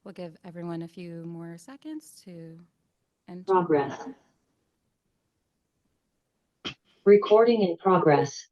We'll give everyone a few more seconds to enter. Progress. Recording in progress.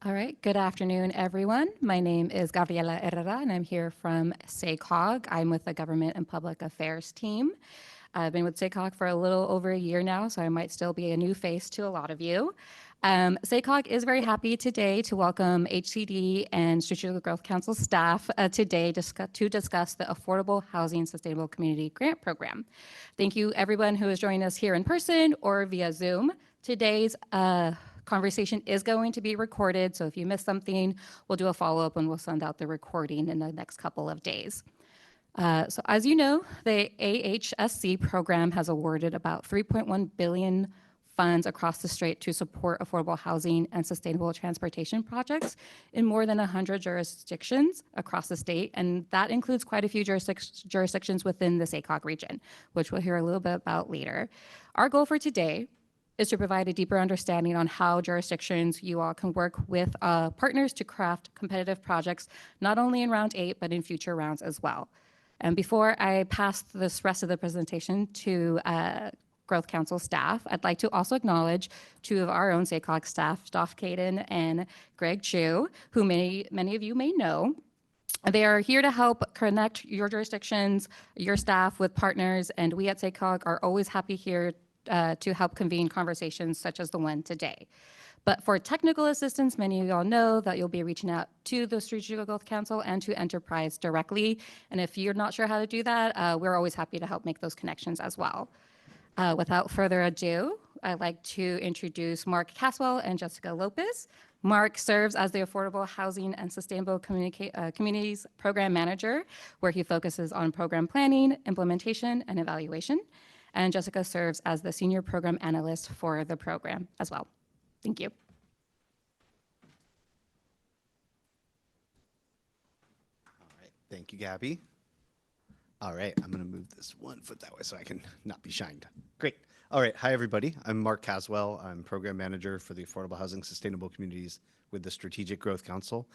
All right, good afternoon, everyone. My name is Gabriela Herrera, and I'm here from SACOG. I'm with the Government and Public Affairs team. I've been with SACOG for a little over a year now, so I might still be a new face to a lot of you. SACOG is very happy today to welcome HCD and Strategic Growth Council staff today to discuss the Affordable Housing Sustainable Community Grant Program. Thank you, everyone who is joining us here in person or via Zoom. Today's conversation is going to be recorded, so if you missed something, we'll do a follow-up and we'll send out the recording in the next couple of days. So as you know, the AHSC program has awarded about 3.1 billion funds across the state to support affordable housing and sustainable transportation projects in more than 100 jurisdictions across the state, and that includes quite a few jurisdictions within the SACOG region, which we'll hear a little bit about later. Our goal for today is to provide a deeper understanding on how jurisdictions you all can work with partners to craft competitive projects, not only in round 8, but in future rounds as well. And before I pass this rest of the presentation to Growth Council staff, I'd like to also acknowledge two of our own SACOG staff, Dolph Caden and Greg Chu, who many of you may know. They are here to help connect your jurisdictions, your staff with partners, and we at SACOG are always happy here to help convene conversations such as the one today. But for technical assistance, many of y'all know that you'll be reaching out to the Strategic Growth Council and to Enterprise directly. And if you're not sure how to do that, we're always happy to help make those connections as well. Without further ado, I'd like to introduce Mark Caswell and Jessica Lopez. Mark serves as the Affordable Housing and Sustainable Communities Program Manager, where he focuses on program planning, implementation, and evaluation. And Jessica serves as the Senior Program Analyst for the program as well. Thank you. All right, thank you, Gabby. All right, I'm gonna move this one foot that way so I can not be shined. Great. All right, hi everybody. I'm Mark Caswell. I'm Program Manager for the Affordable Housing Sustainable Communities with the Strategic Growth Council.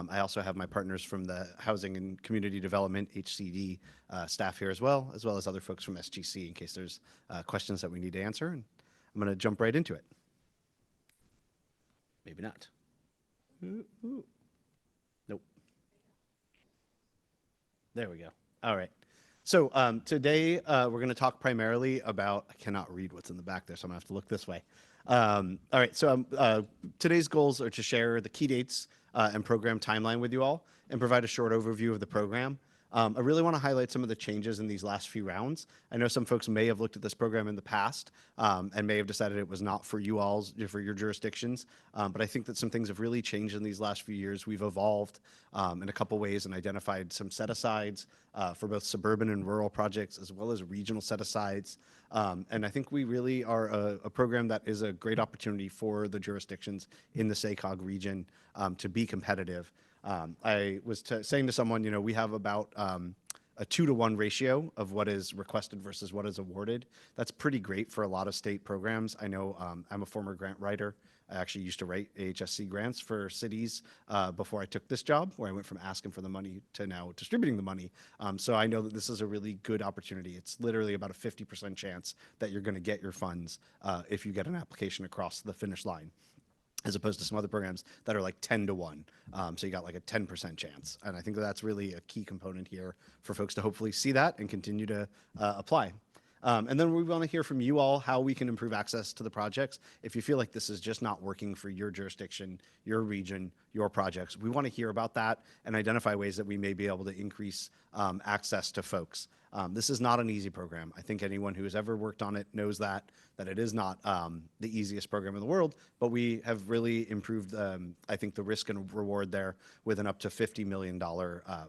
I also have my partners from the Housing and Community Development, HCD, staff here as well as other folks from SGC in case there's questions that we need to answer. And I'm gonna jump right into it. Maybe not. Nope. There we go. All right. So today we're going to talk primarily about, I cannot read what's in the back there, so I'm going to have to look this way. All right. So today's goals are to share the key dates and program timeline with you all and provide a short overview of the program. I really want to highlight some of the changes in these last few rounds. I know some folks may have looked at this program in the past and may have decided it was not for you all, for your jurisdictions. But I think that some things have really changed in these last few years. We've evolved in a couple ways and identified some set-asides for both suburban and rural projects, as well as regional set-asides. And I think we really are a program that is a great opportunity for the jurisdictions in the SACOG region to be competitive. I was saying to someone, you know, we have about a 2-to-1 ratio of what is requested versus what is awarded. That's pretty great for a lot of state programs. I know I'm a former grant writer. I actually used to write AHSC grants for cities before I took this job, where I went from asking for the money to now distributing the money. So I know that this is a really good opportunity. It's literally about a 50% chance that you're going to get your funds if you get an application across the finish line, as opposed to some other programs that are like 10-to-1. So you got like a 10% chance. And I think that's really a key component here for folks to hopefully see that and continue to apply. And then we want to hear from you all how we can improve access to the projects. If you feel like this is just not working for your jurisdiction, your region, your projects, we want to hear about that and identify ways that we may be able to increase access to folks. This is not an easy program. I think anyone who has ever worked on it knows that it is not the easiest program in the world, but we have really improved, I think, the risk and reward there with an up to $50 million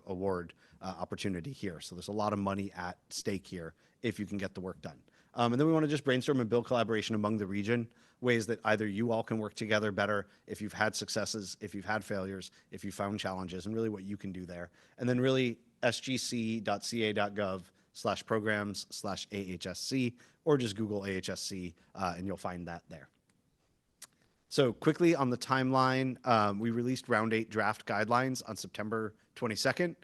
award opportunity here. So there's a lot of money at stake here if you can get the work done. And then we want to just brainstorm and build collaboration among the region, ways that either you all can work together better if you've had successes, if you've had failures, if you found challenges, and really what you can do there. And then really sgc.ca.gov/programs/AHSC, or just Google AHSC, and you'll find that there. So quickly on the timeline, we released round 8 draft guidelines on September 22nd.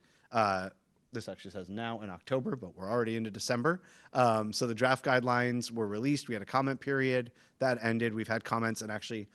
This actually says now in October, but we're already into December. So the draft guidelines were released. We had a comment period that ended. We've had comments, and actually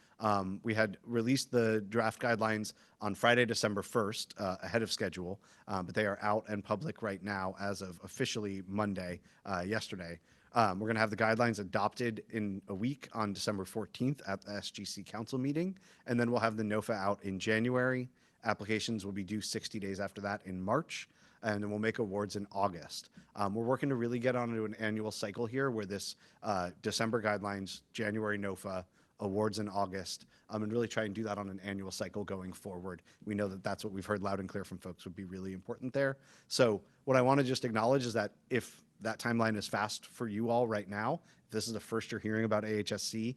we had released the draft guidelines on Friday, December 1st, ahead of schedule, but they are out and public right now as of officially Monday, yesterday. We're going to have the guidelines adopted in a week on December 14th at the SGC Council meeting, and then we'll have the NOFA out in January. Applications will be due 60 days after that in March, and then we'll make awards in August. We're working to really get onto an annual cycle here where this December guidelines, January NOFA, awards in August, and really try and do that on an annual cycle going forward. We know that that's what we've heard loud and clear from folks would be really important there. So what I want to just acknowledge is that if that timeline is fast for you all right now, if this is the first you're hearing about AHSC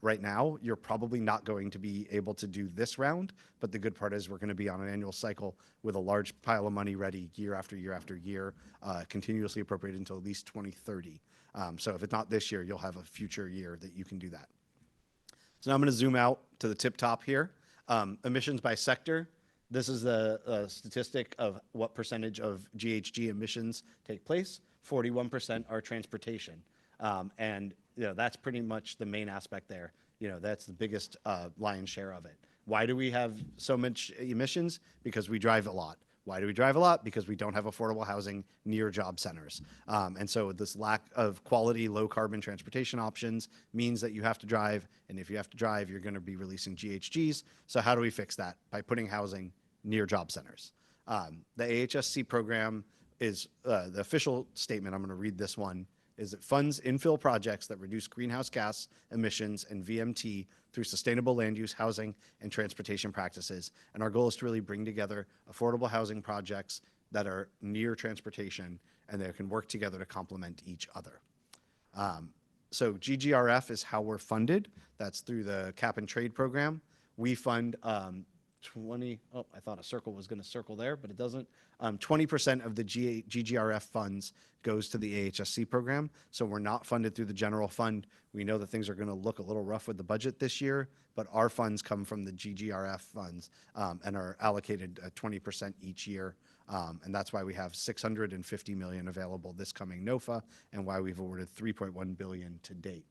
right now, you're probably not going to be able to do this round, but the good part is we're going to be on an annual cycle with a large pile of money ready year after year after year, continuously appropriated until at least 2030. So if it's not this year, you'll have a future year that you can do that. So now I'm going to zoom out to the tip top here. Emissions by sector. This is the statistic of what percentage of GHG emissions take place. 41% are transportation. And that's pretty much the main aspect there. That's the biggest lion's share of it. Why do we have so much emissions? Because we drive a lot. Why do we drive a lot? Because we don't have affordable housing near job centers. And so this lack of quality, low carbon transportation options means that you have to drive. And if you have to drive, you're going to be releasing GHGs. So how do we fix that? By putting housing near job centers. The AHSC program is the official statement. I'm going to read this one. Is it funds infill projects that reduce greenhouse gas emissions and VMT through sustainable land use, housing, and transportation practices. And our goal is to really bring together affordable housing projects that are near transportation and they can work together to complement each other. So GGRF is how we're funded. That's through the cap and trade program. We fund I thought a circle was going to circle there, but it doesn't. 20% of the GGRF funds goes to the AHSC program. So we're not funded through the general fund. We know that things are going to look a little rough with the budget this year, but our funds come from the GGRF funds and are allocated 20% each year. And that's why we have $650 million available this coming NOFA and why we've awarded $3.1 billion to date.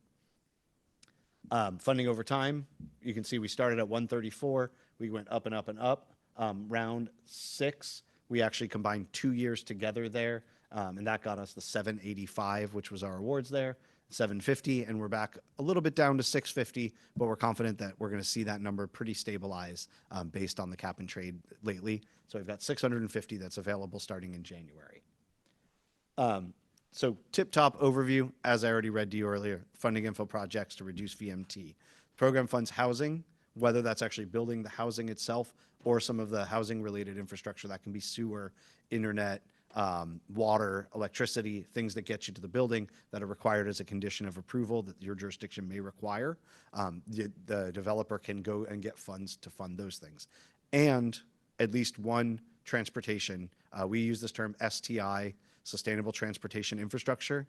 Funding over time, you can see we started at 134. We went up and up and up. Round 6, we actually combined 2 years together there, and that got us the 785, which was our awards there, 750, and we're back a little bit down to 650, but we're confident that we're going to see that number pretty stabilize based on the cap and trade lately. So we've got 650 that's available starting in January. So tip-top overview, as I already read to you earlier, funding info projects to reduce VMT. Program funds housing, whether that's actually building the housing itself or some of the housing-related infrastructure that can be sewer, internet, water, electricity, things that get you to the building that are required as a condition of approval that your jurisdiction may require. The developer can go and get funds to fund those things. And at least one transportation, we use this term STI, Sustainable Transportation Infrastructure,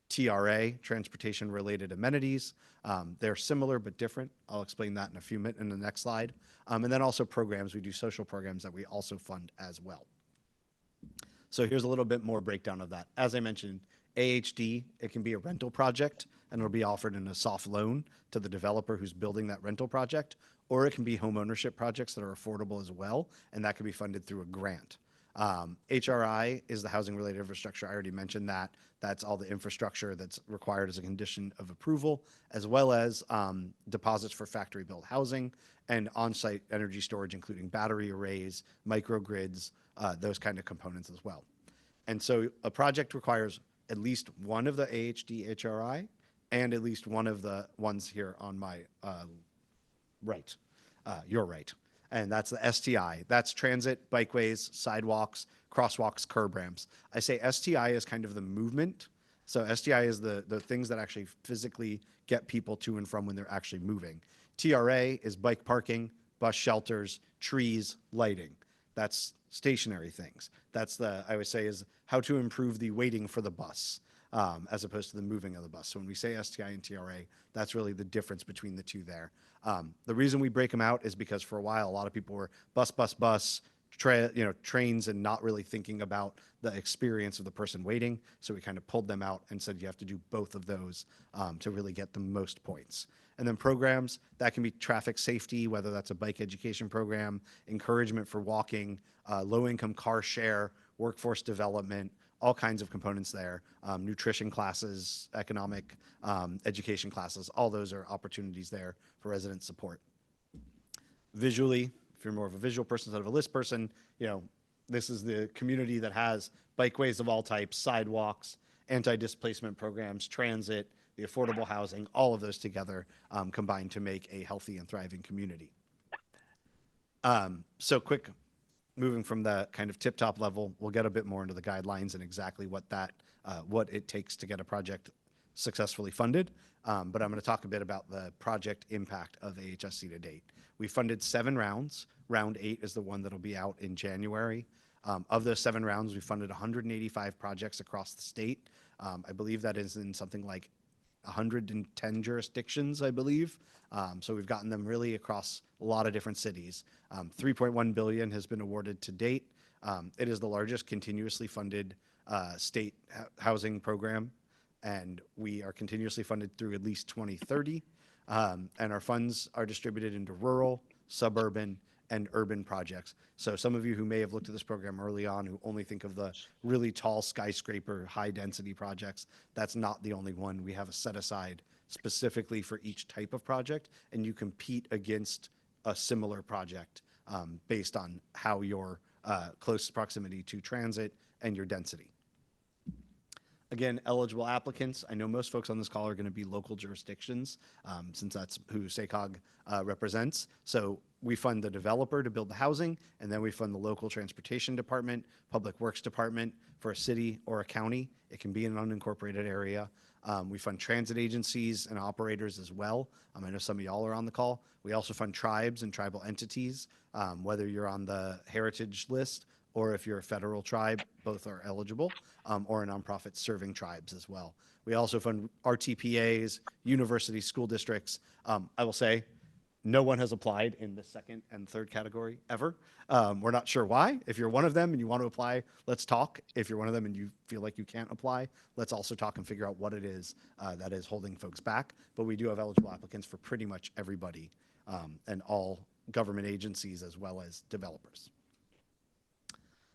TRA, transportation-related amenities. They're similar but different. I'll explain that in a few minutes in the next slide. And then also programs. We do social programs that we also fund as well. So here's a little bit more breakdown of that. As I mentioned, AHD, it can be a rental project, and it'll be offered in a soft loan to the developer who's building that rental project, or it can be home ownership projects that are affordable as well, and that can be funded through a grant. HRI is the housing-related infrastructure. I already mentioned that. That's all the infrastructure that's required as a condition of approval, as well as deposits for factory-built housing and on-site energy storage, including battery arrays, microgrids, those kind of components as well. And so a project requires at least one of the AHD HRI and at least one of the ones here on my right, your right. and that's the STI. That's transit, bikeways, sidewalks, crosswalks, curb ramps. I say STI is kind of the movement. So STI is the things that actually physically get people to and from when they're actually moving. TRA is bike parking, bus shelters, trees, lighting. That's stationary things. That's I always say, is how to improve the waiting for the bus, as opposed to the moving of the bus. So when we say STI and TRA, that's really the difference between the two there. The reason we break them out is because for a while, a lot of people were bus, trains, and not really thinking about the experience of the person waiting. So we kind of pulled them out and said you have to do both of those to really get the most points. And then programs, that can be traffic safety, whether that's a bike education program, encouragement for walking, low-income car share, workforce development, all kinds of components there, nutrition classes, economic education classes, all those are opportunities there for resident support. Visually, if you're more of a visual person instead of a list person, this is the community that has bikeways of all types, sidewalks, anti-displacement programs, transit, the affordable housing, all of those together combined to make a healthy and thriving community. So quick, moving from the kind of tip-top level, we'll get a bit more into the guidelines and exactly what it takes to get a project successfully funded. But I'm going to talk a bit about the project impact of AHSC to date. We funded 7 rounds. Round 8 is the one that'll be out in January. Of those 7 rounds, we funded 185 projects across the state. I believe that is in something like 110 jurisdictions, I believe. So we've gotten them really across a lot of different cities. 3.1 billion has been awarded to date. It is the largest continuously funded state housing program, and we are continuously funded through at least 2030. And our funds are distributed into rural, suburban, and urban projects. So some of you who may have looked at this program early on who only think of the really tall skyscraper, high density projects, that's not the only one. We have a set aside specifically for each type of project, and you compete against a similar project based on how your close proximity to transit and your density. Again, eligible applicants. I know most folks on this call are going to be local jurisdictions since that's who SACOG represents. So we fund the developer to build the housing, and then we fund the local transportation department, public works department for a city or a county. It can be an unincorporated area. We fund transit agencies and operators as well. I know some of y'all are on the call. We also fund tribes and tribal entities, whether you're on the heritage list or if you're a federal tribe, both are eligible, or a nonprofit serving tribes as well. We also fund RTPAs, university school districts. I will say, no one has applied in the second and third category ever. We're not sure why. If you're one of them and you want to apply, let's talk. If you're one of them and you feel like you can't apply, let's also talk and figure out what it is that is holding folks back. But we do have eligible applicants for pretty much everybody and all government agencies as well as developers.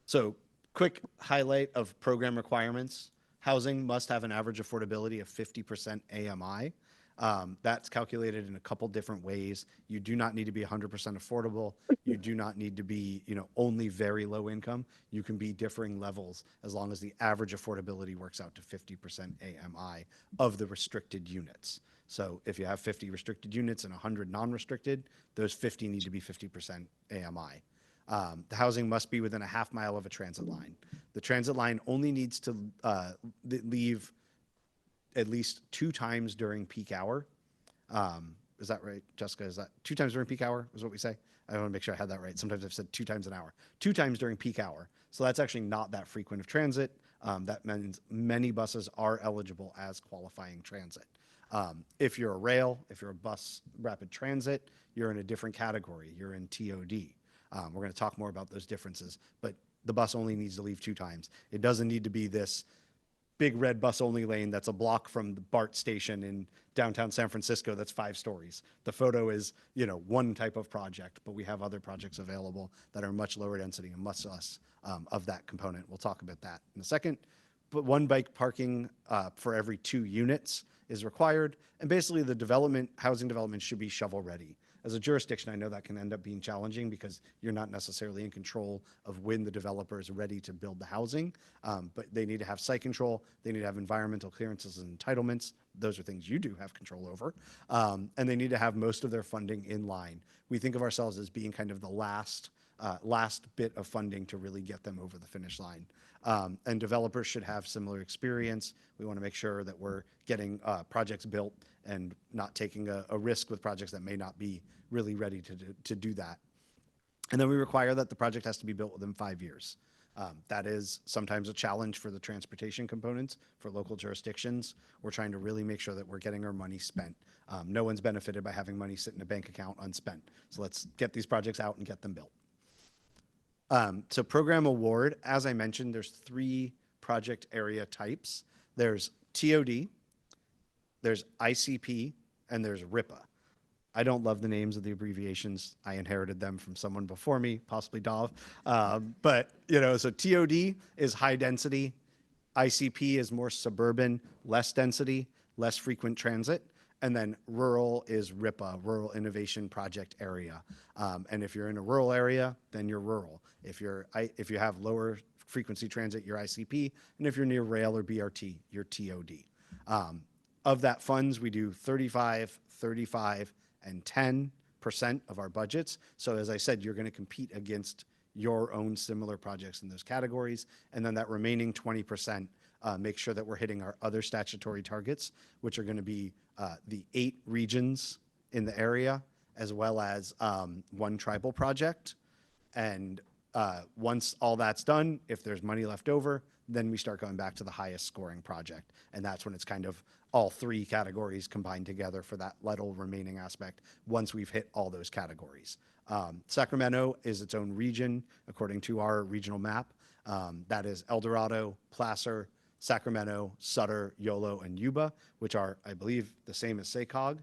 So quick highlight of program requirements. Housing must have an average affordability of 50% AMI. That's calculated in a couple different ways. You do not need to be 100% affordable. You do not need to be, only very low income. You can be differing levels as long as the average affordability works out to 50% AMI of the restricted units. So if you have 50 restricted units and 100 non-restricted, those 50 need to be 50% AMI. The housing must be within a half mile of a transit line. The transit line only needs to leave at least 2 times during peak hour. Is that right, Jessica? Is that 2 times during peak hour is what we say? I want to make sure I had that right. Sometimes I've said 2 times an hour. 2 times during peak hour. So that's actually not that frequent of transit. That means many buses are eligible as qualifying transit. If you're a rail, if you're a bus rapid transit, you're in a different category. You're in TOD. We're going to talk more about those differences, but the bus only needs to leave 2 times. It doesn't need to be this big red bus only lane that's a block from the BART station in downtown San Francisco that's 5 stories. The photo is, one type of project, but we have other projects available that are much lower density and much less of that component. We'll talk about that in a second. But 1 bike parking for every 2 units is required. And basically the housing development should be shovel ready. As a jurisdiction, I know that can end up being challenging because you're not necessarily in control of when the developer is ready to build the housing, but they need to have site control, they need to have environmental clearances and entitlements those are things you do have control over. And they need to have most of their funding in line. We think of ourselves as being kind of the last bit of funding to really get them over the finish line. And developers should have similar experience. We want to make sure that we're getting projects built and not taking a risk with projects that may not be really ready to do that. And then we require that the project has to be built within 5 years. That is sometimes a challenge for the transportation components for local jurisdictions. We're trying to really make sure that we're getting our money spent. No one's benefited by having money sit in a bank account unspent. So let's get these projects out and get them built. So program award, as I mentioned, there's 3 project area types. There's TOD, there's ICP, and there's RIPA. I don't love the names of the abbreviations. I inherited them from someone before me, possibly Dov. But, so TOD is high density. ICP is more suburban, less density, less frequent transit. And then rural is RIPA, Rural Innovation Project Area. And if you're in a rural area, then you're rural. If you have lower frequency transit, you're ICP. And if you're near rail or BRT, you're TOD. Of that funds, we do 35, 35, and 10% of our budgets. So as I said, you're going to compete against your own similar projects in those categories. And then that remaining 20%, make sure that we're hitting our other statutory targets, which are going to be the 8 regions in the area, as well as 1 tribal project. And once all that's done, if there's money left over, then we start going back to the highest scoring project. And that's when it's kind of all 3 categories combined together for that little remaining aspect once we've hit all those categories. Sacramento is its own region according to our regional map. That is El Dorado, Placer, Sacramento, Sutter, Yolo, and Yuba, which are, I believe, the same as SACOG,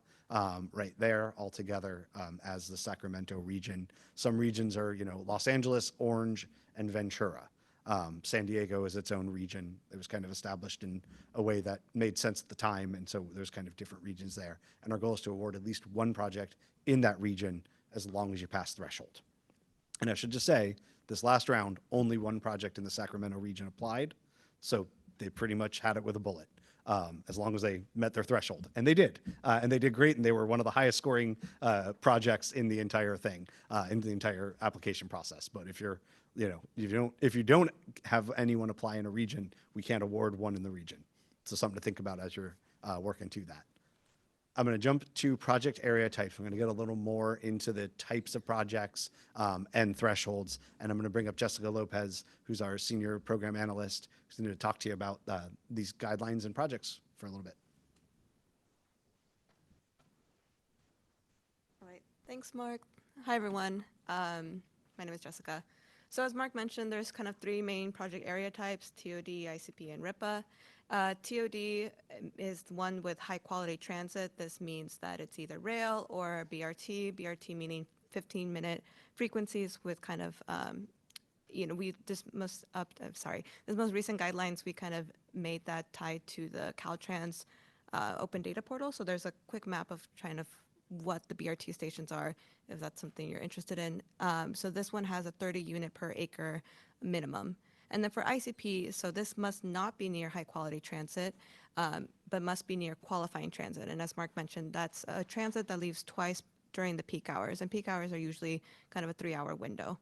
right there all together as the Sacramento region. Some regions are, Los Angeles, Orange, and Ventura. San Diego is its own region. It was kind of established in a way that made sense at the time, and so there's kind of different regions there. And our goal is to award at least 1 project in that region as long as you pass threshold. And I should just say, this last round, only 1 project in the Sacramento region applied, so they pretty much had it with a bullet, as long as they met their threshold. And they did. And they did great, and they were one of the highest scoring projects in the entire thing, in the entire application process. But if you're if you don't have anyone apply in a region, we can't award 1 in the region. So something to think about as you're working to that. I'm going to jump to project area types. I'm going to get a little more into the types of projects and thresholds. And I'm going to bring up Jessica Lopez, who's our senior program analyst, who's going to talk to you about these guidelines and projects for a little bit. All right. Thanks, Mark. Hi, everyone. My name is Jessica. So as Mark mentioned, there's kind of 3 main project area types, TOD, ICP, and RIPA. TOD is the one with high quality transit. This means that it's either rail or BRT, BRT meaning 15-minute frequencies with kind of, this most recent guidelines, we kind of made that tied to the Caltrans open data portal. So there's a quick map of trying to what the BRT stations are, if that's something you're interested in. So this one has a 30 unit per acre minimum. And then for ICP, so this must not be near high quality transit, but must be near qualifying transit. And as Mark mentioned, that's a transit that leaves twice during the peak hours. And peak hours are usually kind of a 3-hour window.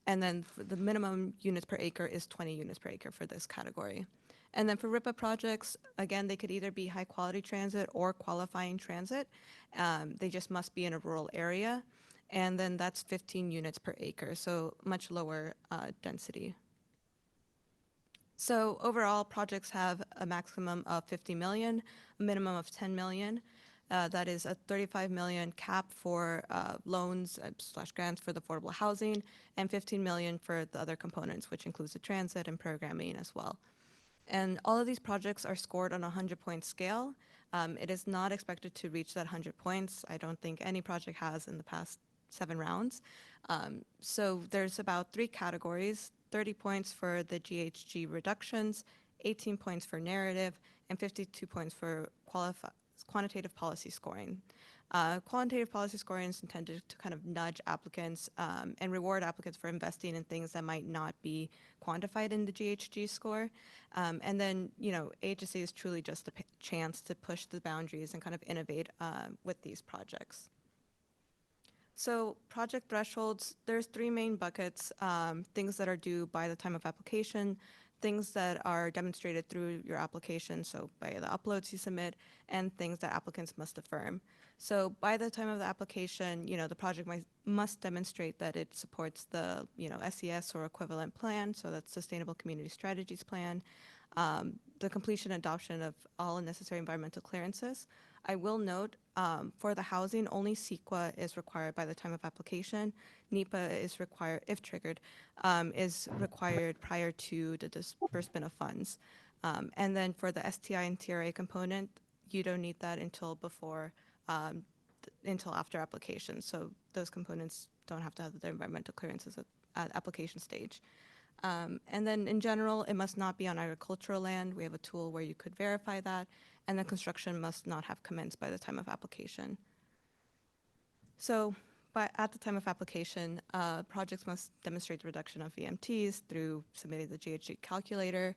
And then for the minimum units per acre is 20 units per acre for this category. And then for RIPA projects, again, they could either be high quality transit or qualifying transit. They just must be in a rural area. And then that's 15 units per acre, so much lower density. So overall, projects have a maximum of 50 million, a minimum of 10 million. That is a 35 million cap for loans / grants for the affordable housing, and 15 million for the other components, which includes the transit and programming as well. And all of these projects are scored on a 100-point scale. It is not expected to reach that 100 points. I don't think any project has in the past 7 rounds. So there's about 3 categories: 30 points for the GHG reductions, 18 points for narrative, and 52 points for quantitative policy scoring. Quantitative policy scoring is intended to kind of nudge applicants and reward applicants for investing in things that might not be quantified in the GHG score. And then, AHSC is truly just a chance to push the boundaries and kind of innovate with these projects. So project thresholds, there's three main buckets, things that are due by the time of application, things that are demonstrated through your application, so by the uploads you submit, and things that applicants must affirm. So by the time of the application, the project must demonstrate that it supports the, SES or equivalent plan, so that's Sustainable Community Strategies Plan, the completion and adoption of all necessary environmental clearances. I will note, for the housing, only CEQA is required by the time of application. NEPA is required, if triggered, is required prior to the disbursement of funds. And then for the STI and TRA component, you don't need that until before, until after application. So those components don't have to have the environmental clearances at application stage. And then in general, it must not be on agricultural land. We have a tool where you could verify that. And the construction must not have commenced by the time of application. So at the time of application, projects must demonstrate the reduction of VMTs through submitting the GHG calculator,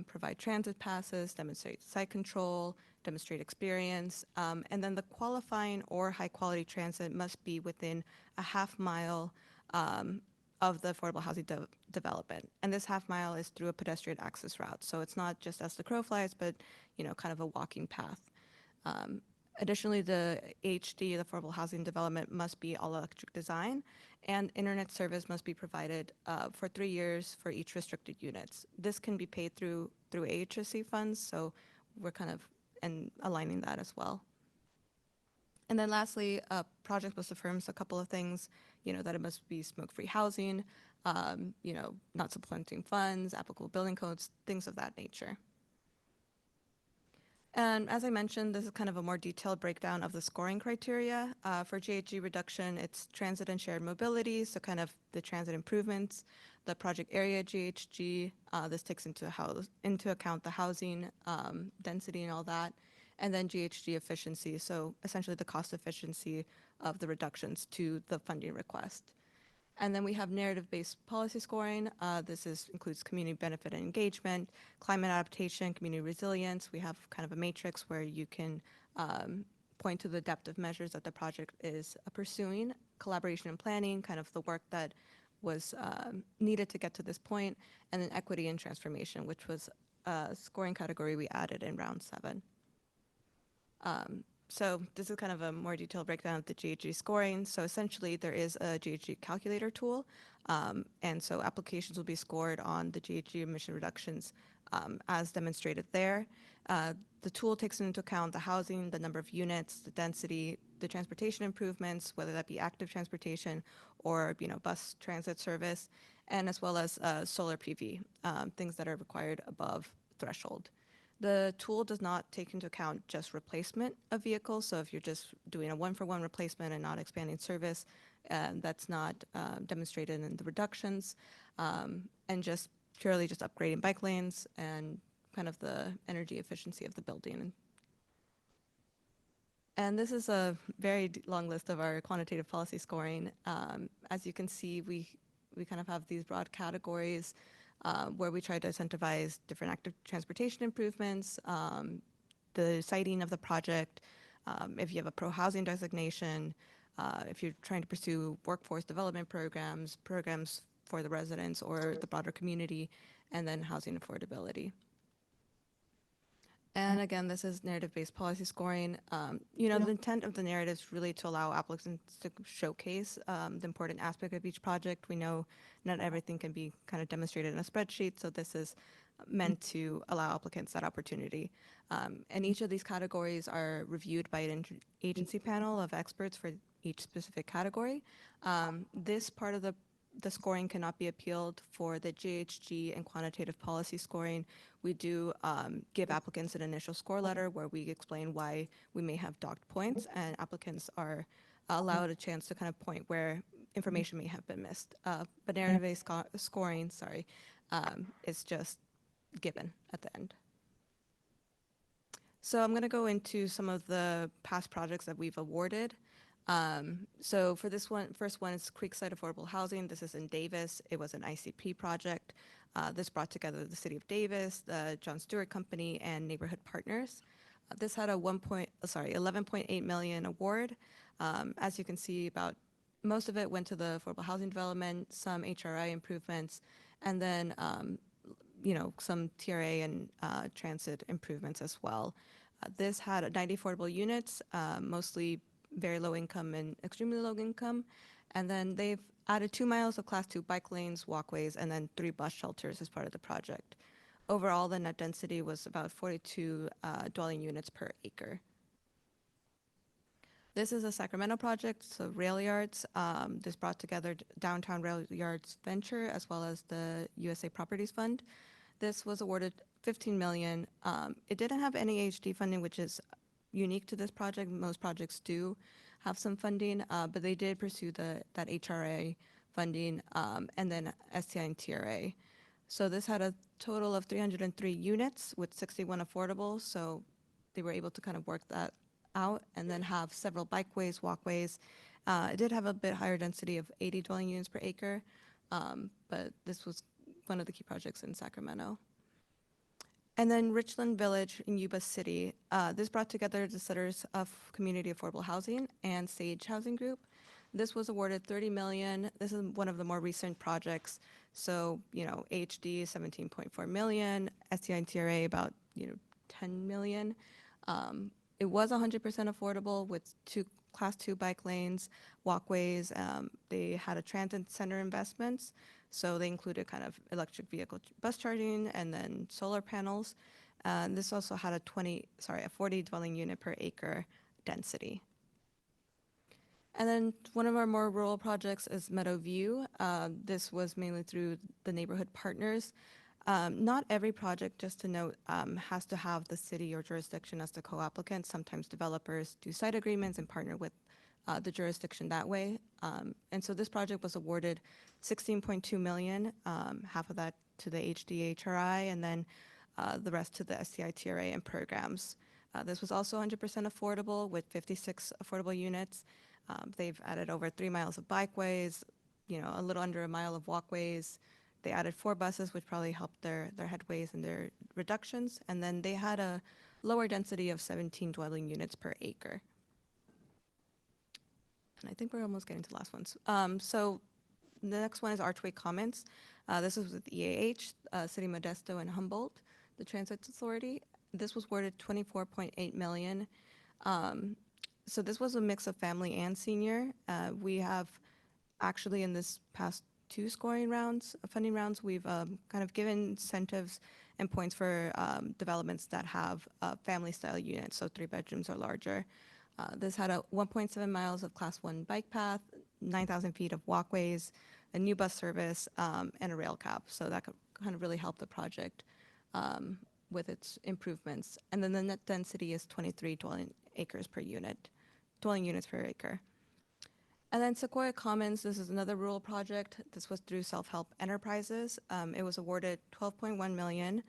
provide transit passes, demonstrate site control, demonstrate experience, and then the qualifying or high quality transit must be within a half mile of the affordable housing development. And this half mile is through a pedestrian access route. So it's not just as the crow flies, but kind of a walking path. Additionally, the AHD, the affordable housing development, must be all electric design, and internet service must be provided for 3 years for each restricted units. This can be paid through AHSC funds, so we're kind of aligning that as well. And then lastly, project must affirm a couple of things, that it must be smoke-free housing, not supplanting funds, applicable building codes, things of that nature. And as I mentioned, this is kind of a more detailed breakdown of the scoring criteria. For GHG reduction, it's transit and shared mobility, so kind of the transit improvements, the project area GHG, this takes into account the housing density and all that, and then GHG efficiency, so essentially the cost efficiency of the reductions to the funding request. And then we have narrative-based policy scoring. This includes community benefit and engagement, climate adaptation, community resilience. We have kind of a matrix where you can point to the depth of measures that the project is pursuing, collaboration and planning, kind of the work that was needed to get to this point, and then equity and transformation, which was a scoring category we added in round 7. So this is kind of a more detailed breakdown of the GHG scoring. So essentially, there is a GHG calculator tool, and so applications will be scored on the GHG emission reductions as demonstrated there. The tool takes into account the housing, the number of units, the density, the transportation improvements, whether that be active transportation or bus transit service, and as well as solar PV, things that are required above threshold. The tool does not take into account just replacement of vehicles. So if you're just doing a one-for-one replacement and not expanding service, that's not demonstrated in the reductions, and just purely just upgrading bike lanes and kind of the energy efficiency of the building. And this is a very long list of our quantitative policy scoring. As you can see, we kind of have these broad categories where we try to incentivize different active transportation improvements, the siting of the project, if you have a pro-housing designation, if you're trying to pursue workforce development programs for the residents or the broader community, and then housing affordability. And again, this is narrative-based policy scoring. The intent of the narrative is really to allow applicants to showcase the important aspect of each project. We know not everything can be kind of demonstrated in a spreadsheet, so this is meant to allow applicants that opportunity. And each of these categories are reviewed by an agency panel of experts for each specific category. This part of the scoring cannot be appealed. For the GHG and quantitative policy scoring. We do give applicants an initial score letter where we explain why we may have docked points, and applicants are allowed a chance to kind of point where information may have been missed. But narrative-based scoring, is just given at the end. So I'm going to go into some of the past projects that we've awarded. So for this one, first one is Creekside Affordable Housing. This is in Davis. It was an ICP project. This brought together the City of Davis, the John Stewart Company, and neighborhood partners. This had a 11.8 million award. As you can see, about most of it went to the affordable housing development, some HRI improvements, and then some TRA and transit improvements as well. This had 90 affordable units, mostly very low income and extremely low income. And then they've added 2 miles of class 2 bike lanes, walkways, and then 3 bus shelters as part of the project. Overall, the net density was about 42 dwelling units per acre. This is a Sacramento project, so rail yards. This brought together Downtown Rail Yards Venture as well as the USA Properties Fund. This was awarded $15 million. It didn't have any AHD funding, which is unique to this project. Most projects do have some funding, but they did pursue that HRA funding and then STI and TRA. So this had a total of 303 units with 61 affordable. So they were able to kind of work that out and then have several bikeways, walkways. It did have a bit higher density of 80 dwelling units per acre, but this was one of the key projects in Sacramento. And then Richland Village in Yuba City. This brought together the Centers of Community Affordable Housing and Sage Housing Group. This was awarded $30 million. This is one of the more recent projects. So, HD 17.4 million, STI and TRA about, 10 million. It was 100% affordable with 2 class 2 bike lanes, walkways. They had a transit center investments. So they included kind of electric vehicle bus charging and then solar panels. This also had a 40 dwelling unit per acre density. And then one of our more rural projects is Meadow View. This was mainly through the neighborhood partners. Not every project, just to note, has to have the city or jurisdiction as the co-applicant. Sometimes developers do site agreements and partner with the jurisdiction that way. And so this project was awarded $16.2 million, half of that to the HDHRI, and then the rest to the STI TRA and programs. This was also 100% affordable with 56 affordable units. They've added over 3 miles of bikeways, a little under a mile of walkways. They added 4 buses, which probably helped their headways and their reductions. And then they had a lower density of 17 dwelling units per acre. And I think we're almost getting to the last ones. So the next one is Archway Commons. This is with EAH, City Modesto, and Humboldt, the Transit Authority. This was awarded $24.8 million. So this was a mix of family and senior. We have actually in this past 2 funding rounds, we've kind of given incentives and points for developments that have family-style units, so 3 bedrooms or larger. This had a 1.7 miles of Class 1 bike path, 9,000 feet of walkways, a new bus service, and a rail cap. So that could kind of really help the project with its improvements. And then the net density is 23 dwelling units per acre. And then Sequoia Commons, this is another rural project. This was through Self-Help Enterprises. It was awarded $12.1 million.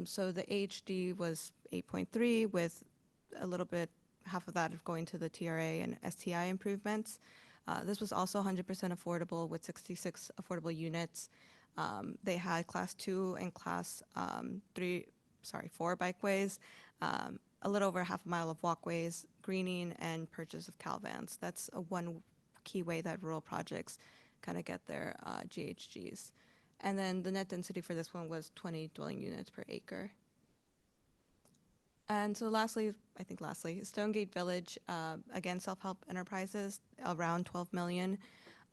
So the AHD was 8.3 with a little bit, half of that going to the TRA and STI improvements. This was also 100% affordable with 66 affordable units. They had class 2 and class 4 bikeways, a little over half a mile of walkways, greening, and purchase of Cal vans. That's one key way that rural projects kind of get their GHGs. And then the net density for this one was 20 dwelling units per acre. And so lastly, Stonegate Village, again, Self-Help Enterprises, around 12 million,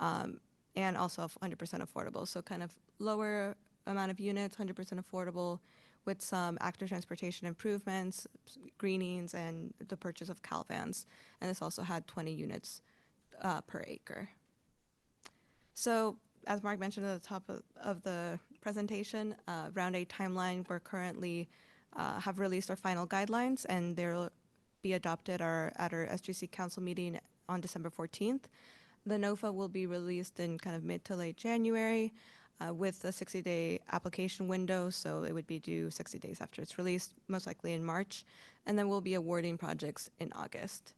and also 100% affordable. So kind of lower amount of units, 100% affordable, with some active transportation improvements, greenings, and the purchase of Cal vans. And this also had 20 units per acre. So as Mark mentioned at the top of the presentation, Round 8 timeline, we're currently have released our final guidelines, and they'll be adopted at our SGC Council meeting on December 14th. The NOFA will be released in kind of mid to late January with a 60-day application window, so it would be due 60 days after it's released, most likely in March. and then we'll be awarding projects in August.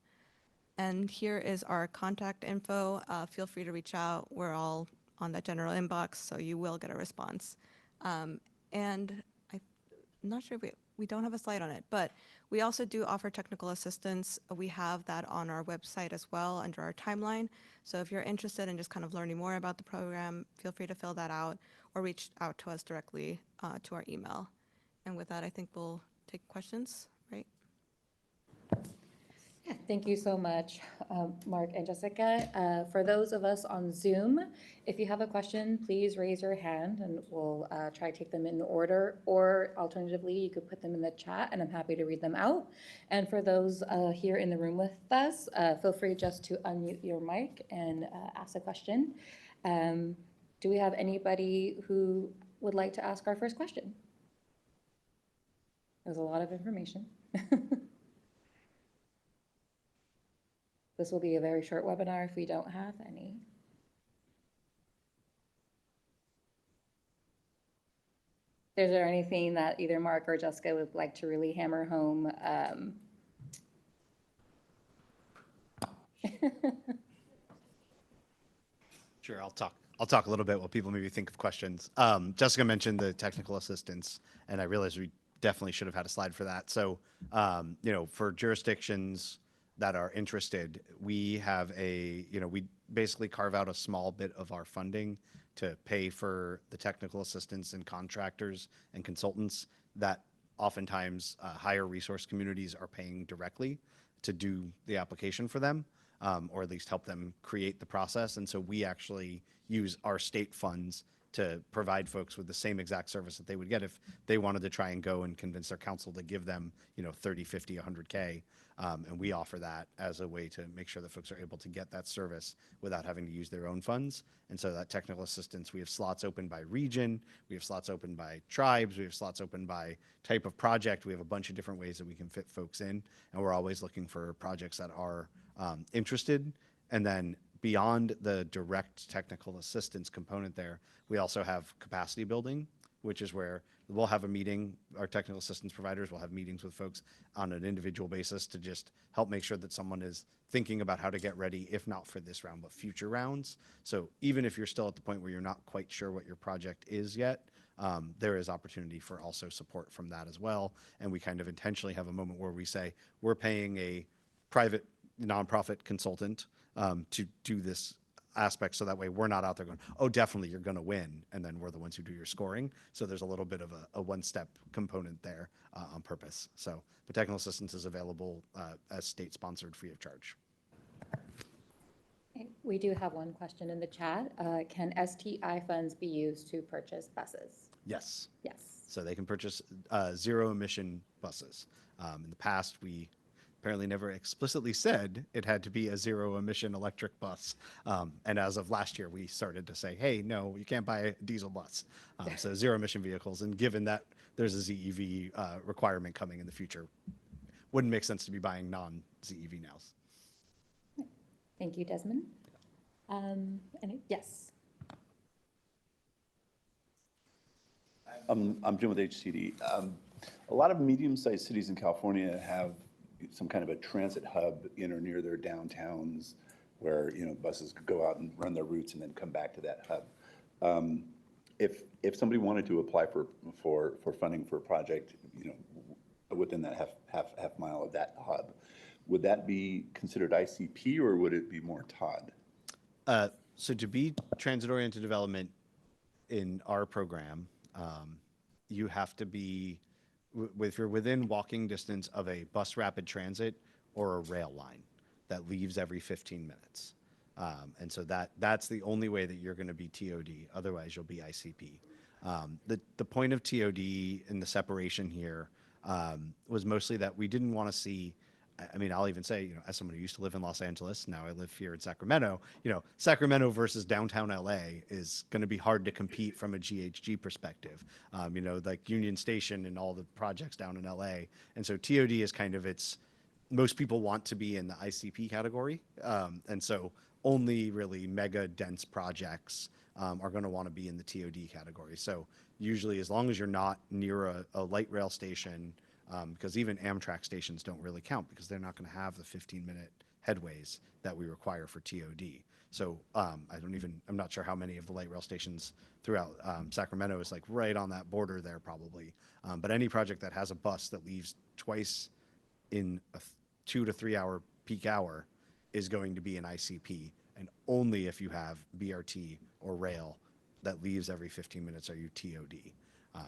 And here is our contact info. Feel free to reach out. We're all on that general inbox, so you will get a response. And I'm not sure if we don't have a slide on it, but we also do offer technical assistance. We have that on our website as well under our timeline. So if you're interested in just kind of learning more about the program, feel free to fill that out or reach out to us directly to our email. And with that, I think we'll take questions, right? Yeah, thank you so much, Mark and Jessica. For those of us on Zoom, if you have a question, please raise your hand and we'll try to take them in order. Or alternatively, you could put them in the chat and I'm happy to read them out. And for those here in the room with us, feel free just to unmute your mic and ask a question. Do we have anybody who would like to ask our first question? There's a lot of information. This will be a very short webinar if we don't have any. Is there anything that either Mark or Jessica would like to really hammer home? Sure, I'll talk. I'll talk a little bit while people maybe think of questions. Jessica mentioned the technical assistance, and I realized we definitely should have had a slide for that. So, you know, for jurisdictions that are interested, we have we basically carve out a small bit of our funding to pay for the technical assistance and contractors and consultants that oftentimes higher resource communities are paying directly to do the application for them, or at least help them create the process. And so we actually use our state funds to provide folks with the same exact service that they would get if they wanted to try and go and convince their council to give them, 30, 50, 100K. And we offer that as a way to make sure that folks are able to get that service without having to use their own funds. And so that technical assistance, we have slots open by region, we have slots open by tribes, we have slots open by type of project. We have a bunch of different ways that we can fit folks in. And we're always looking for projects that are interested. And then beyond the direct technical assistance component there, we also have capacity building, which is where we'll have a meeting, our technical assistance providers will have meetings with folks on an individual basis to just help make sure that someone is thinking about how to get ready, if not for this round, but future rounds. So even if you're still at the point where you're not quite sure what your project is yet, there is opportunity for also support from that as well. And we kind of intentionally have a moment where we say, we're paying a private nonprofit consultant to do this aspect, so that way we're not out there going, oh, definitely you're going to win, and then we're the ones who do your scoring. So there's a little bit of a one-step component there on purpose. So the technical assistance is available as state-sponsored, free of charge. Okay, we do have one question in the chat. Can STI funds be used to purchase buses? Yes. Yes. So they can purchase zero-emission buses. In the past, we apparently never explicitly said it had to be a zero-emission electric bus. And as of last year, we started to say, hey, no, you can't buy a diesel bus. So zero-emission vehicles. And given that there's a ZEV requirement coming in the future, wouldn't make sense to be buying non-ZEV nows. Thank you, Desmond. Yes. I'm Jim with HCD. A lot of medium-sized cities in California have some kind of a transit hub in or near their downtowns where, buses could go out and run their routes and then come back to that hub. If somebody wanted to apply for funding for a project, within that half mile of that hub, would that be considered ICP or would it be more TOD? So to be transit-oriented development in our program, you have to be, if you're within walking distance of a bus rapid transit or a rail line that leaves every 15 minutes. And so that's the only way that you're going to be TOD. Otherwise, you'll be ICP. The point of TOD and the separation here was mostly that we didn't want to see, I mean, I'll even say, as someone who used to live in Los Angeles, now I live here in Sacramento, Sacramento versus downtown LA is going to be hard to compete from a GHG perspective. Like Union Station and all the projects down in LA. And so TOD is kind of most people want to be in the ICP category. And so only really mega dense projects are going to want to be in the TOD category. So usually as long as you're not near a light rail station because even Amtrak stations don't really count because they're not going to have the 15-minute headways that we require for TOD. So I'm not sure how many of the light rail stations throughout Sacramento is like right on that border there probably. But any project that has a bus that leaves twice in a 2 to 3 hour peak hour is going to be an ICP, and only if you have BRT or rail that leaves every 15 minutes are you TOD.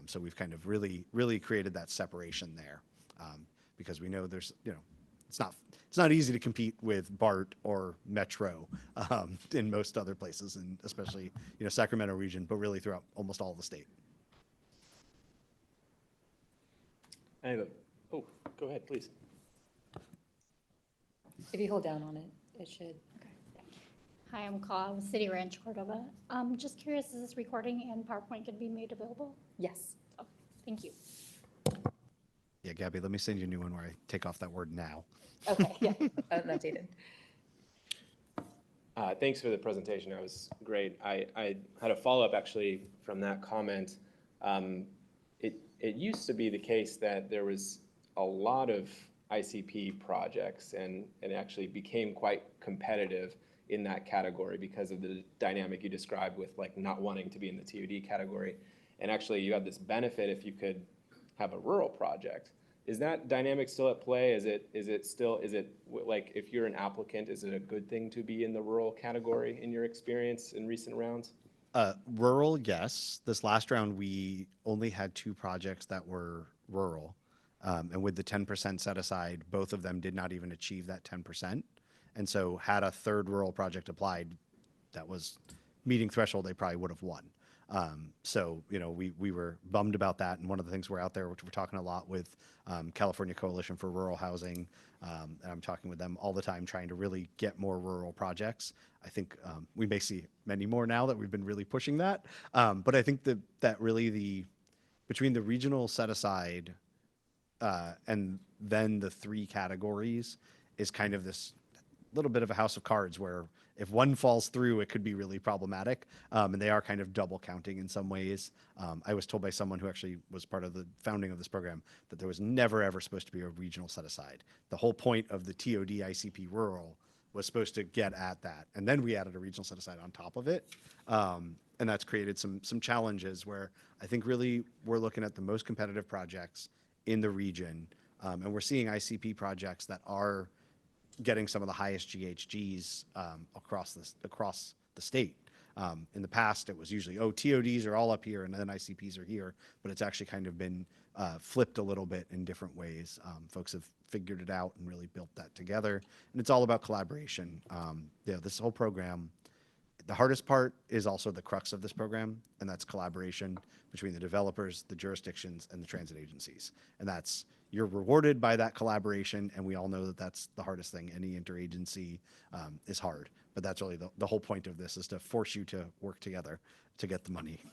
So we've kind of really created that separation there, because we know there's, it's not easy to compete with BART or Metro in most other places, and especially Sacramento region, but really throughout almost all the state. Oh, go ahead, please. If you hold down on it, it should. Hi, I'm Kaw with City Ranch, Cordova. Just curious, is this recording and PowerPoint going to be made available? Yes. Oh, thank you. Yeah, Gabby, let me send you a new one where I take off that word now. Okay, yeah, updated. Thanks for the presentation. That was great. I had a follow-up actually from that comment. It used to be the case that there was a lot of ICP projects, and it actually became quite competitive in that category because of the dynamic you described with like not wanting to be in the TOD category. And actually you had this benefit if you could have a rural project. Is that dynamic still at play? Is it like, if you're an applicant, is it a good thing to be in the rural category in your experience in recent rounds? Rural, yes. This last round, we only had 2 projects that were rural. And with the 10% set aside, both of them did not even achieve that 10%. And so had a third rural project applied that was meeting threshold, they probably would have won. So, we were bummed about that. And one of the things we're out there, which we're talking a lot with California Coalition for Rural Housing, and I'm talking with them all the time, trying to really get more rural projects. I think we may see many more now that we've been really pushing that. But I think that really between the regional set aside and then the 3 categories is kind of this little bit of a house of cards where if one falls through, it could be really problematic. And they are kind of double counting in some ways. I was told by someone who actually was part of the founding of this program that there was never, ever supposed to be a regional set aside. The whole point of the TOD ICP rural was supposed to get at that. And then we added a regional set aside on top of it. And that's created some challenges where I think really we're looking at the most competitive projects in the region. And we're seeing ICP projects that are getting some of the highest GHGs across the state. In the past, it was usually, TODs are all up here and then ICPs are here, but it's actually kind of been flipped a little bit in different ways. Folks have figured it out and really built that together. And it's all about collaboration. This whole program, the hardest part is also the crux of this program, and that's collaboration between the developers, the jurisdictions, and the transit agencies. And you're rewarded by that collaboration, and we all know that that's the hardest thing. Any interagency is hard, but that's really the whole point of this, is to force you to work together to get the money.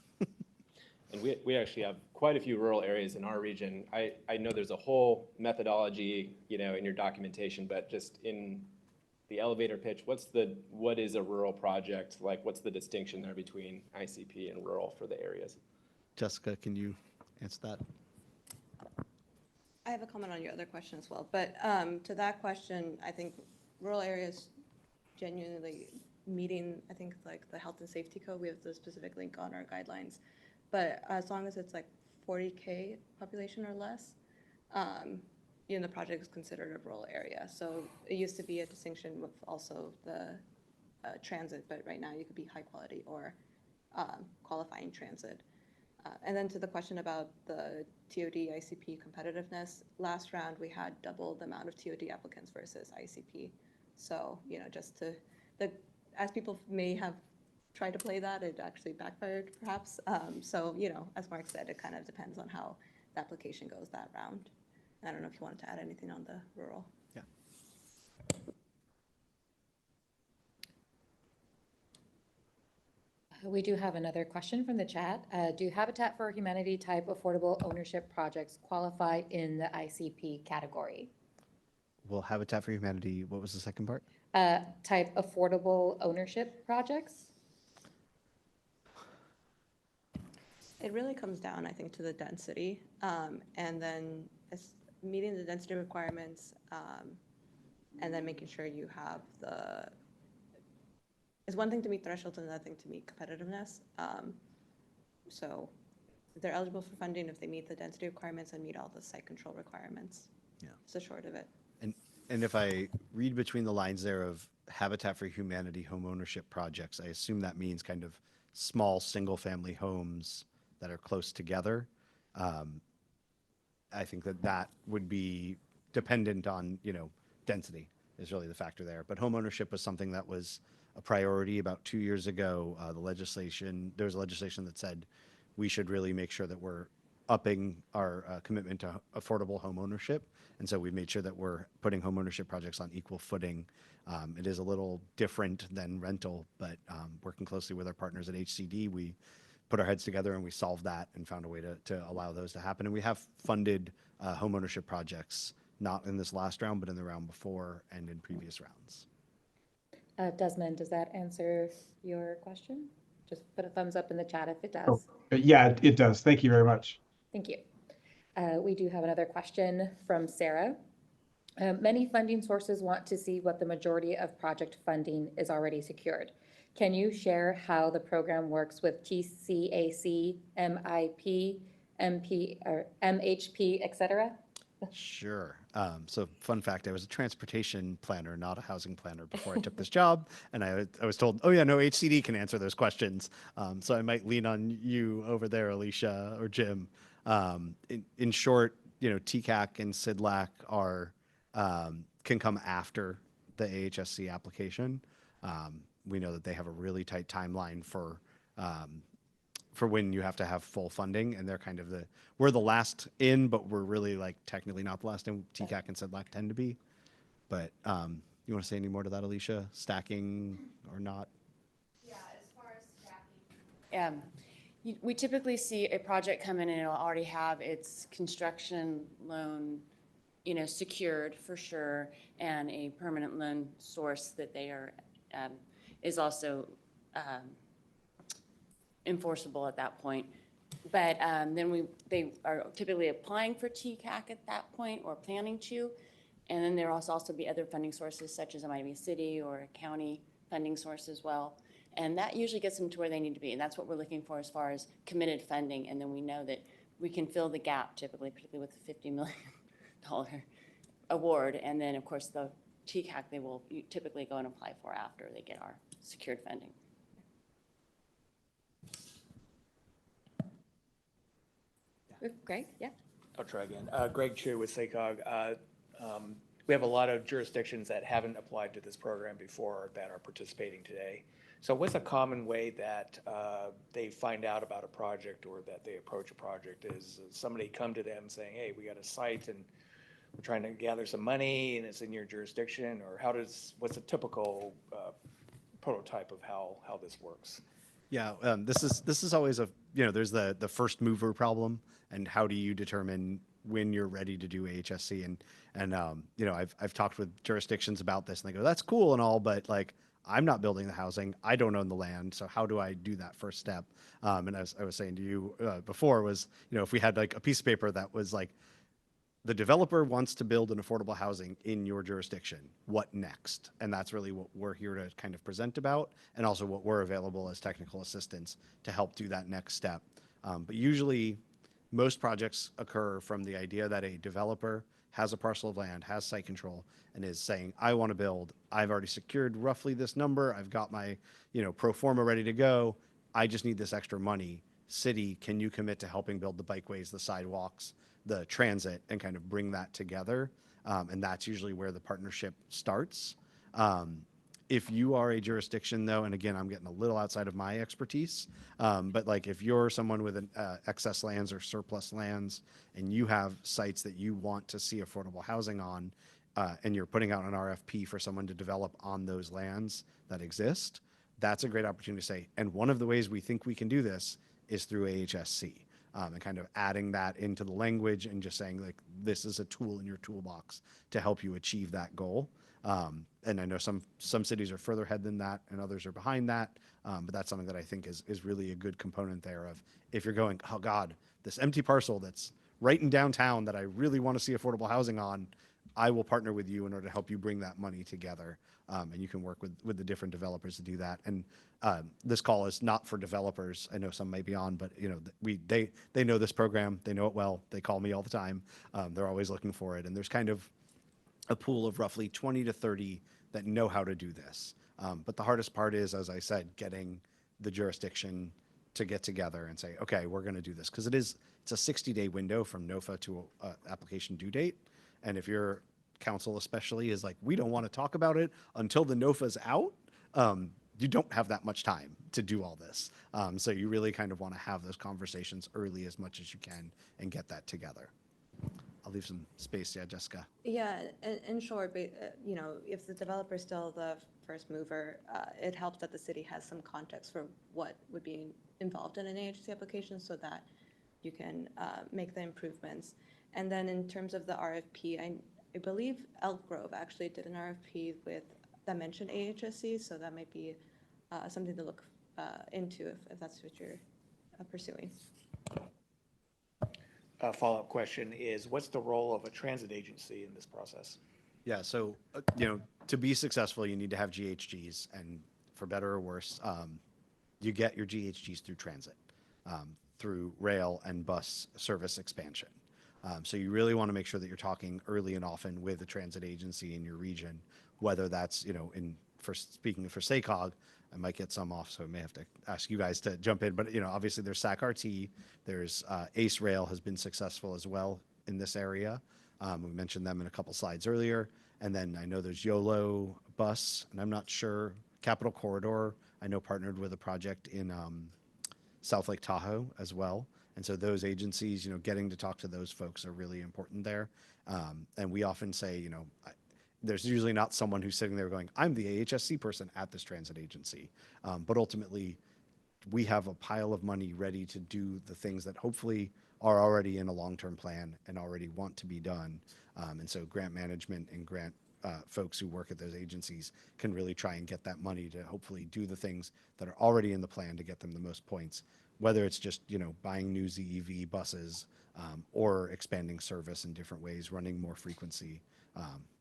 And we actually have quite a few rural areas in our region. I know there's a whole methodology, in your documentation, but just in the elevator pitch, what is a rural project? Like, what's the distinction there between ICP and rural for the areas? Jessica, can you answer that? I have a comment on your other question as well, but to that question, I think rural areas genuinely meeting, I think, like the health and safety code, we have the specific link on our guidelines, but as long as it's like 40K population or less, the project is considered a rural area. So it used to be a distinction with also the transit, but right now you could be high quality or qualifying transit. And then to the question about the TOD ICP competitiveness, last round we had double the amount of TOD applicants versus ICP. So, just as people may have tried to play that, it actually backfired perhaps. So, as Mark said, it kind of depends on how the application goes that round. And I don't know if you wanted to add anything on the rural. Yeah. We do have another question from the chat. Do Habitat for Humanity type affordable ownership projects qualify in the ICP category? Well, Habitat for Humanity, what was the second part? Type affordable ownership projects? It really comes down, I think, to the density. And then meeting the density requirements, and then making sure you have it's one thing to meet thresholds and another thing to meet competitiveness. So they're eligible for funding if they meet the density requirements and meet all the site control requirements. Yeah. It's the short of it. And if I read between the lines there of Habitat for Humanity home ownership projects, I assume that means kind of small single-family homes that are close together. I think that would be dependent on, density is really the factor there. But home ownership was something that was a priority about 2 years ago. There was legislation that said we should really make sure that we're upping our commitment to affordable home ownership. And so we've made sure that we're putting home ownership projects on equal footing. It is a little different than rental, but working closely with our partners at HCD, we put our heads together and we solved that and found a way to allow those to happen. And we have funded home ownership projects, not in this last round, but in the round before and in previous rounds. Desmond, does that answer your question? Just put a thumbs up in the chat if it does. Oh, yeah, it does. Thank you very much. Thank you. We do have another question from Sarah. Many funding sources want to see what the majority of project funding is already secured. Can you share how the program works with TCAC, MIP, MP, or MHP, et cetera? Sure. So fun fact, I was a transportation planner, not a housing planner before I took this job. And I was told, oh yeah, no, HCD can answer those questions. So I might lean on you over there, Alicia or Jim. In short, TCAC and CIDLAC can come after the AHSC application. We know that they have a really tight timeline for when you have to have full funding, and they're kind of we're the last in, but we're really like technically not the last in. TCAC and CIDLAC tend to be. But you want to say any more to that, Alicia? Stacking or not? Yeah, as far as stacking. We typically see a project come in and it'll already have its construction loan, secured for sure, and a permanent loan source that they are, is also enforceable at that point. But then they are typically applying for TCAC at that point or planning to. And then there will also be other funding sources such as it might be a city or a county funding source as well. And that usually gets them to where they need to be. And that's what we're looking for as far as committed funding. And then we know that we can fill the gap typically, particularly with the $50 million award. And then, of course, the TCAC they will typically go and apply for after they get our secured funding. Greg, yeah. I'll try again. Greg Chu with SACOG. We have a lot of jurisdictions that haven't applied to this program before that are participating today. So what's a common way that they find out about a project or that they approach a project? Is somebody come to them saying, hey, we got a site and we're trying to gather some money and it's in your jurisdiction? Or what's a typical prototype of how this works? Yeah, this is always there's the first mover problem, and how do you determine when you're ready to do AHSC? And I've talked with jurisdictions about this, and they go, that's cool and all, but like I'm not building the housing, I don't own the land, so how do I do that first step? And as I was saying to you before, was if we had like a piece of paper that was like, the developer wants to build an affordable housing in your jurisdiction, what next? And that's really what we're here to kind of present about, and also what we're available as technical assistance to help do that next step. But usually most projects occur from the idea that a developer has a parcel of land, has site control, and is saying, I want to build, I've already secured roughly this number, I've got my pro forma ready to go, I just need this extra money. City, can you commit to helping build the bikeways, the sidewalks, the transit, and kind of bring that together? And that's usually where the partnership starts. If you are a jurisdiction though, and again, I'm getting a little outside of my expertise, but like if you're someone with an excess lands or surplus lands and you have sites that you want to see affordable housing on, and you're putting out an RFP for someone to develop on those lands that exist, that's a great opportunity to say, and one of the ways we think we can do this is through AHSC. And kind of adding that into the language and just saying like, this is a tool in your toolbox to help you achieve that goal. And I know some cities are further ahead than that and others are behind that. But that's something that I think is really a good component there of if you're going, oh God, this empty parcel that's right in downtown that I really want to see affordable housing on, I will partner with you in order to help you bring that money together. And you can work with the different developers to do that. And this call is not for developers. I know some may be on, but you know, they know this program. They know it well. They call me all the time. They're always looking for it. And there's kind of a pool of roughly 20 to 30 that know how to do this. But the hardest part is, as I said, getting the jurisdiction to get together and say, okay, we're going to do this. Because it's a 60-day window from NOFA to application due date. And if your council especially is like, we don't want to talk about it until the NOFA's out, you don't have that much time to do all this. So you really kind of want to have those conversations early as much as you can and get that together. I'll leave some space. Yeah, Jessica. Yeah, in short, you know, if the developer is still the first mover, it helps that the city has some context for what would be involved in an AHC application so that you can make the improvements. And then in terms of the RFP, I believe Elk Grove actually did an RFP that mentioned AHSC, so that might be something to look into if that's what you're pursuing. A follow-up question is, what's the role of a transit agency in this process? Yeah, so, you know, to be successful, you need to have GHGs, and for better or worse, you get your GHGs through transit, through rail and bus service expansion. So you really want to make sure that you're talking early and often with a transit agency in your region, whether that's, you know, speaking for SACOG, I might get some off, so I may have to ask you guys to jump in. But, you know, obviously there's SAC-RT, there's ACE Rail has been successful as well in this area. We mentioned them in a couple slides earlier. And then I know there's YOLO Bus, and I'm not sure, Capital Corridor, I know partnered with a project in South Lake Tahoe as well. And so those agencies, you know, getting to talk to those folks are really important there. And we often say, you know, there's usually not someone who's sitting there going, I'm the AHSC person at this transit agency. But ultimately, we have a pile of money ready to do the things that hopefully are already in a long-term plan and already want to be done. And so grant management and grant folks who work at those agencies can really try and get that money to hopefully do the things that are already in the plan to get them the most points, whether it's just, you know, buying new ZEV buses or expanding service in different ways, running more frequency.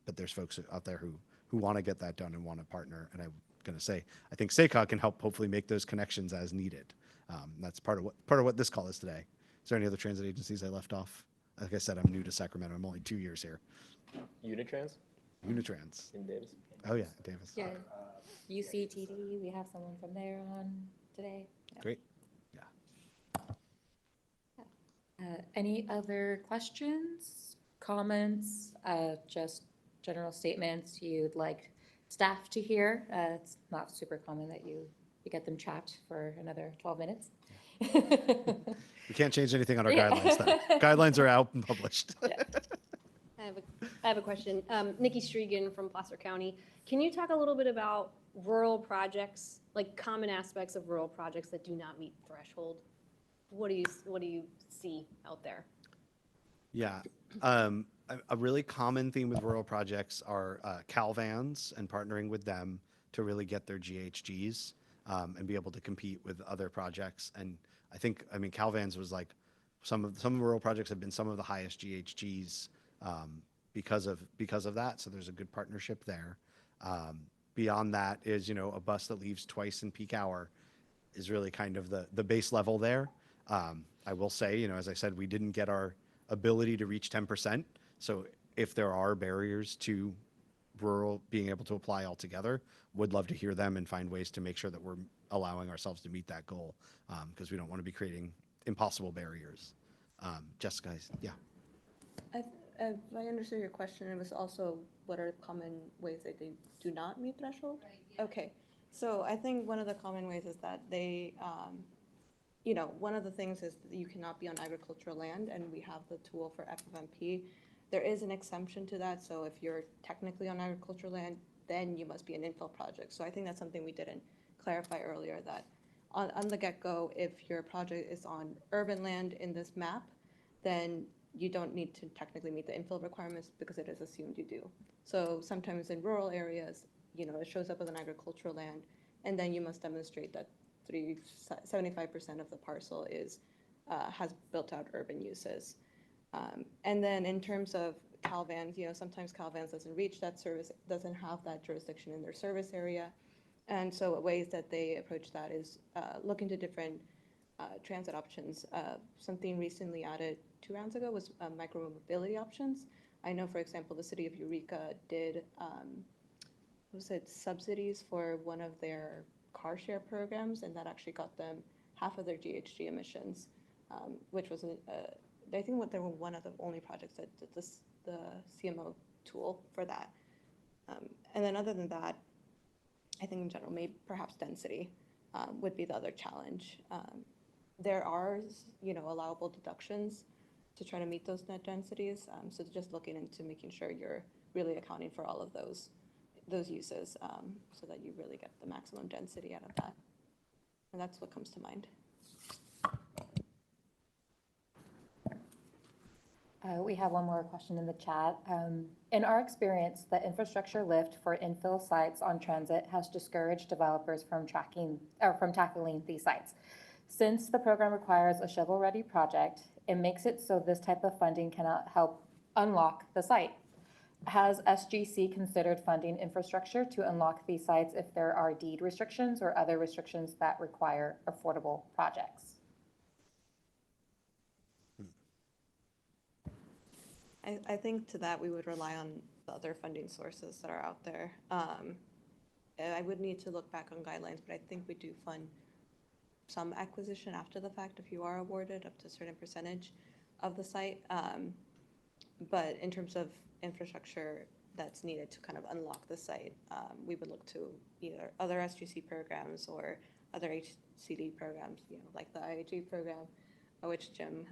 But there's folks out there who want to get that done and want to partner. And I'm going to say, I think SACOG can help hopefully make those connections as needed. That's part of what this call is today. Is there any other transit agencies I left off? Like I said, I'm new to Sacramento. I'm only 2 years here. Unitrans Unitrans. in Davis. Oh yeah, Davis. Yeah, UCTD, we have someone from there on today. Yeah. Great. Any other questions, comments, just general statements you'd like staff to hear? It's not super common that you get them chapped for another 12 minutes. We can't change anything on our guidelines though. Guidelines are out and published. Yeah. I have a question. Nikki Stregan from Placer County. Can you talk a little bit about rural projects, like common aspects of rural projects that do not meet threshold? What do you see out there? Yeah. A really common theme with rural projects are Cal vans and partnering with them to really get their GHGs and be able to compete with other projects. And I mean, Cal vans was like some of the rural projects have been some of the highest GHGs because of that. So there's a good partnership there. Beyond that is, you know, a bus that leaves twice in peak hour is really kind of the base level there. I will say, you know, as I said, we didn't get our ability to reach 10%. So if there are barriers to rural being able to apply altogether, would love to hear them and find ways to make sure that we're allowing ourselves to meet that goal, because we don't want to be creating impossible barriers. Jessica, yeah. If I understood your question, it was also what are common ways that they do not meet threshold? Right, yeah. Okay, so I think one of the common ways is that they, you know, one of the things is that you cannot be on agricultural land, and we have the tool for FFMP. There is an exemption to that, so if you're technically on agricultural land, then you must be an infill project. So I think that's something we didn't clarify earlier, that on the get-go, if your project is on urban land in this map, then you don't need to technically meet the infill requirements because it is assumed you do. So sometimes in rural areas, you know, it shows up as an agricultural land, and then you must demonstrate that 75% of the parcel is has built out urban uses. And then in terms of Calvans, sometimes Calvans doesn't reach that service, doesn't have that jurisdiction in their service area. And so ways that they approach that is look into different transit options. Something recently added 2 rounds ago was micro-mobility options. I know, for example, the city of Eureka did, subsidies for one of their car share programs, and that actually got them half of their GHG emissions, which was, I think they were one of the only projects that did the CMO tool for that. And then other than that, I think in general, maybe perhaps density would be the other challenge. There are, allowable deductions to try to meet those net densities. So just looking into making sure you're really accounting for all of those uses so that you really get the maximum density out of that. And that's what comes to mind. We have one more question in the chat. In our experience, the infrastructure lift for infill sites on transit has discouraged developers from tackling these sites. Since the program requires a shovel-ready project, it makes it so this type of funding cannot help unlock the site. Has SGC considered funding infrastructure to unlock these sites if there are deed restrictions or other restrictions that require affordable projects? I think to that we would rely on the other funding sources that are out there. I would need to look back on guidelines, but I think we do fund some acquisition after the fact if you are awarded up to a certain percentage of the site. But in terms of infrastructure that's needed to kind of unlock the site, we would look to either other SGC programs or other HCD programs, like the IAG program, which Jim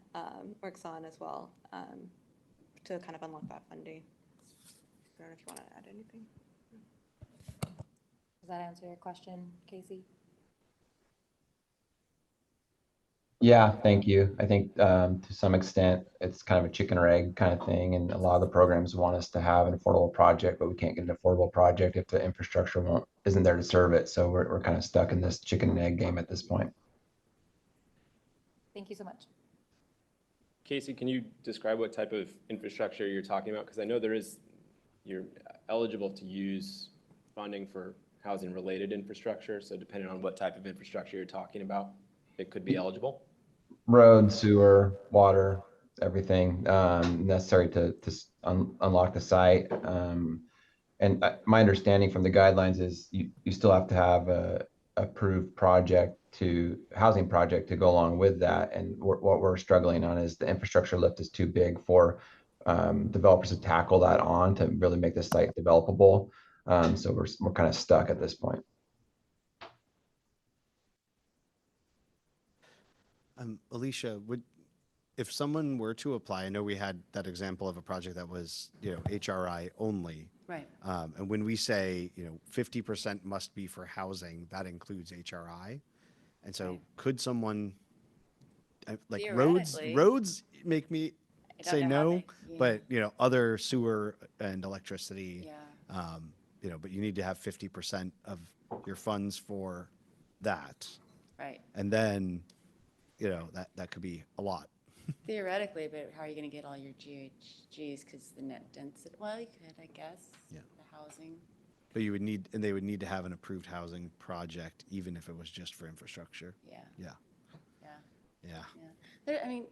works on as well, to kind of unlock that funding. I don't know if you want to add anything. Does that answer your question, Casey? Yeah, thank you. I think to some extent it's kind of a chicken or egg kind of thing, and a lot of the programs want us to have an affordable project, but we can't get an affordable project if the infrastructure isn't there to serve it. So we're kind of stuck in this chicken and egg game at this point. Thank you so much. Casey, can you describe what type of infrastructure you're talking about? Because I know you're eligible to use funding for housing related infrastructure. So depending on what type of infrastructure you're talking about, it could be eligible. Road, sewer, water, everything necessary to unlock the site. And my understanding from the guidelines is you still have to have a approved housing project to go along with that. And what we're struggling on is the infrastructure lift is too big for developers to tackle that on to really make the site developable. So we're kind of stuck at this point. Alicia, if someone were to apply, I know we had that example of a project that was, HRI only. Right. And when we say, 50% must be for housing, that includes HRI. And so could someone, like roads make me say no, but, other sewer and electricity, but you need to have 50% of your funds for that. Right. And then, that could be a lot. Theoretically, but how are you going to get all your GHGs? Because the net density, well, you could, I guess. Yeah. The housing. But they would need to have an approved housing project, even if it was just for infrastructure. Yeah. Yeah. Yeah. Yeah. Yeah. I mean,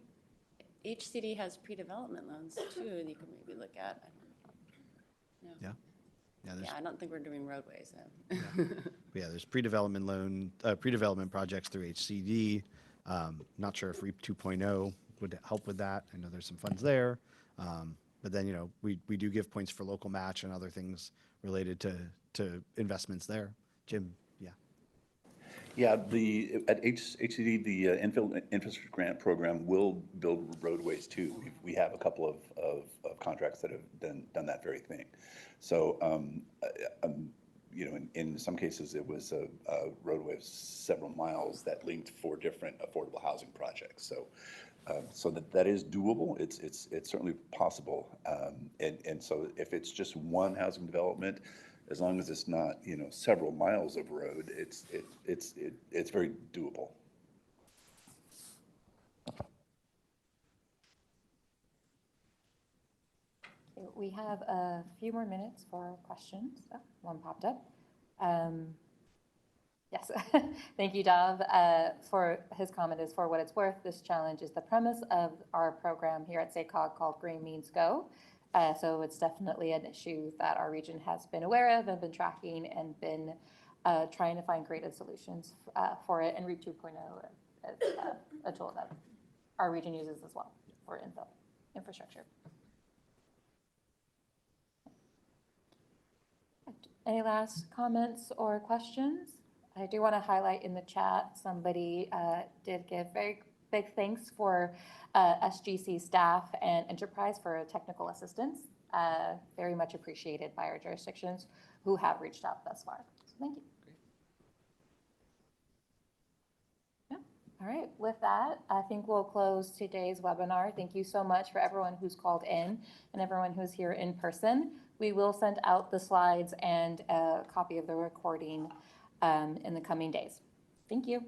HCD has pre-development loans too that you could maybe look at. I don't know. Yeah. Yeah, I don't think we're doing roadways. Yeah. There's pre-development projects through HCD. Not sure if REAP 2.0 would help with that. I know there's some funds there. But then, we do give points for local match and other things related to investments there. Jim, yeah. Yeah, at HCD, the infill infrastructure grant program will build roadways too. We have a couple of contracts that have done that very thing. So, in some cases, it was a roadway of several miles that linked 4 different affordable housing projects. So that is doable. It's certainly possible. And so if it's just one housing development, as long as it's not several miles of road, it's very doable. we have a few more minutes for questions. Oh, one popped up. Yes, thank you, Dov, for his comment. Is for what it's worth, this challenge is the premise of our program here at SACOG called Green Means Go. So it's definitely an issue that our region has been aware of and been tracking and been trying to find creative solutions for it. And REAP 2.0 is a tool that our region uses as well for infrastructure. Any last comments or questions? I do want to highlight in the chat, somebody did give very big thanks for SGC staff and enterprise for technical assistance. Very much appreciated by our jurisdictions who have reached out thus far. So thank you. Yeah. All right, with that, I think we'll close today's webinar. Thank you so much for everyone who's called in and everyone who's here in person. We will send out the slides and a copy of the recording in the coming days. Thank you.